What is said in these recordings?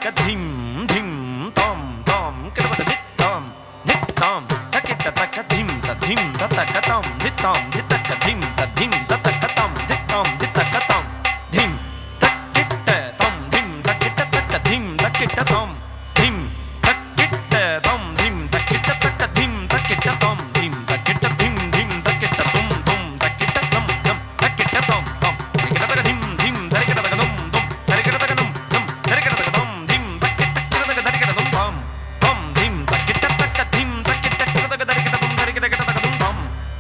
taka dim dim tom tom kada dik tom dik tom takita taka dim ta taka tom dik taka dim ta taka tom dik taka tom dim takita tom dim takita taka dim takita tom dim takita tom dim takita taka dim takita tom dim takita dim takita tum tum takita tom tom takita tom tom takita taka dim takita taka tum tum takita taka tum tum takita taka tom dim takita taka tum tom tom dim takita taka dim takita taka takita tum takita taka tum tom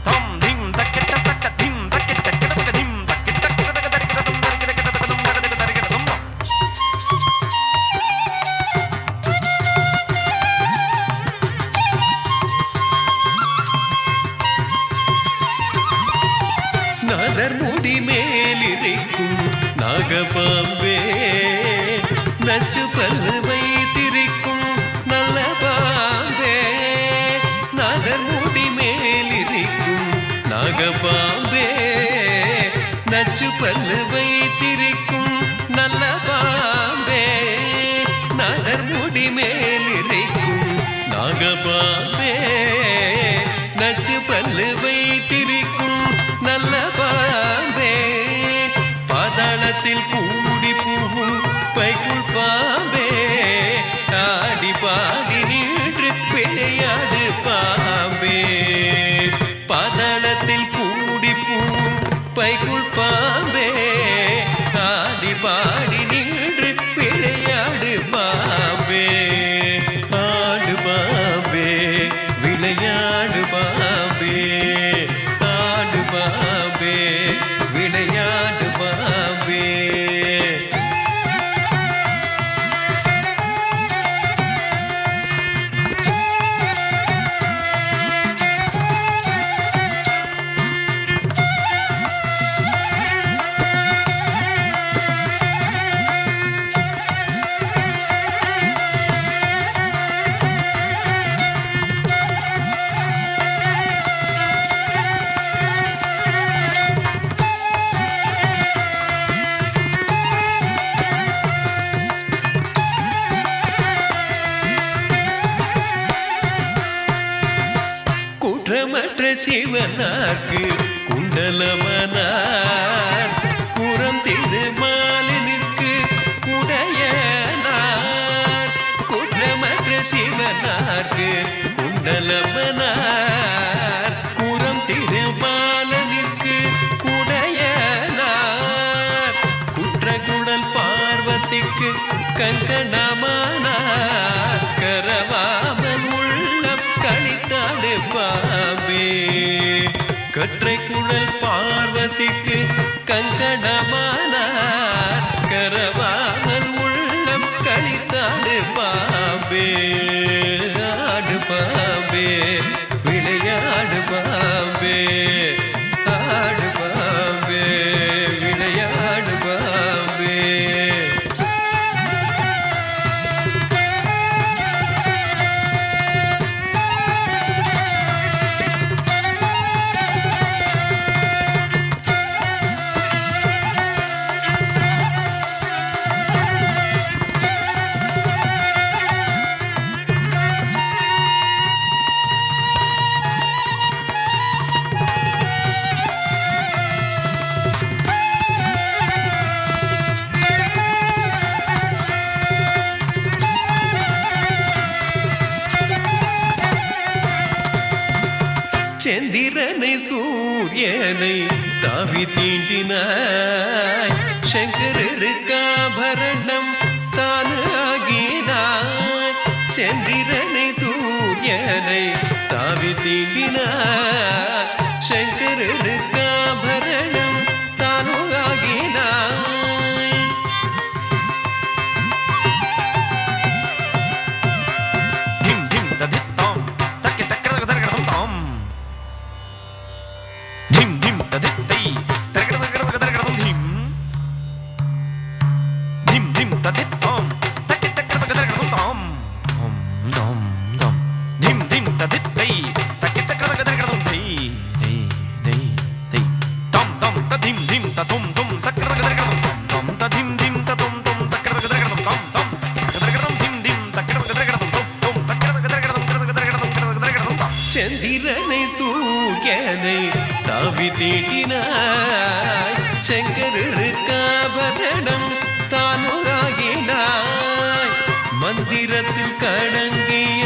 tom dim takita taka dim takita taka dim takita taka takita tum takita taka tum takita tum நாதர் முடி மேலிருக்கும் நாகபாம்பே நச்சு பல்லு வைத்திருக்கும் நல்ல பாம்பே நாதர் முடி மேலிருக்கும் நாகபாம்பே நச்சு பல்லு வைத்திருக்கும் நல்ல பாம்பே நாதர் முடி மேலிருக்கும் நாகபாம்பே நச்சு பல்லு வைத்திருக்கும் நல்ல பாம்பே பாதாளத்தில் கூடி பூவும் பைக்குள் பாம்பே ஆடி பாடி நின்று விளையாடு பாம்பே பாதாளத்தில் கூடி பூவும் பைக்குள் பாம்பே ஆடி பாடி நின்று விளையாடு பாம்பே ஆடு பாம்பே விளையாடு பாம்பே ஆடு பாம்பே விளையாடு பாம்பே குற்றமற்ற சிவனார்க்கு குண்டலமனார் குரம் திருமாலினிற்கு குடையனார் குற்றமற்ற சிவனார்க்கு குண்டலமனார் குரம் திருமாலினிற்கு குடையனார் குற்றகுடல் பார்வதிக்கு கங்கணமானார் கரவாமன் உள்ளம் கணித்தாடு பாம்பே கற்றை குழல் பார்வதிக்கு கங்கணமானார் கரவாமன் உள்ளம் கணித்தாடு பாம்பே ஆடு பாம்பே விளையாடு பாம்பே ஆடு பாம்பே விளையாடு பாம்பே சந்திரனை சூரியனை தாவி தீண்டினாய் சங்கரருக்காபரணம் தானு ஆகினாய் சந்திரனை சூரியனை தாவி தீண்டினாய் சங்கரருக்காபரணம் தானு ஆகினாய் dim dim da dit tom takita taka taka tum tom dim dim da dit tai taka taka tum dim dim dim da dit tom takita taka tum tom tom tom tom dim dim da dit tai takita taka tum சந்திரனை சூரியனை தாவி தேடினாய் சங்கரருக்காபரணம் தானுராகினாய் மந்திரத்தில் கடங்கிய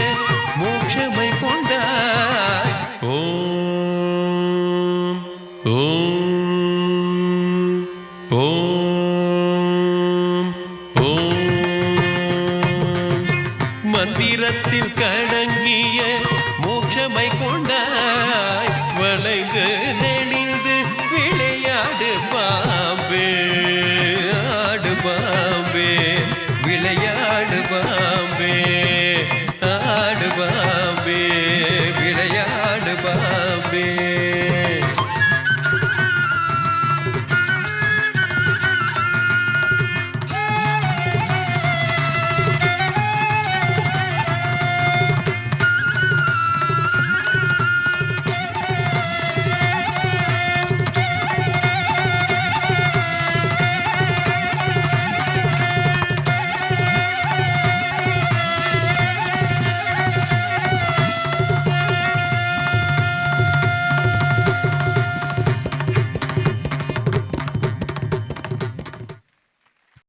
மோட்சமை கொண்டாய் ஓம் ஓம் ஓம் ஓம் மந்திரத்தில் கடங்கிய மோட்சமை கொண்டாய் வளைந்து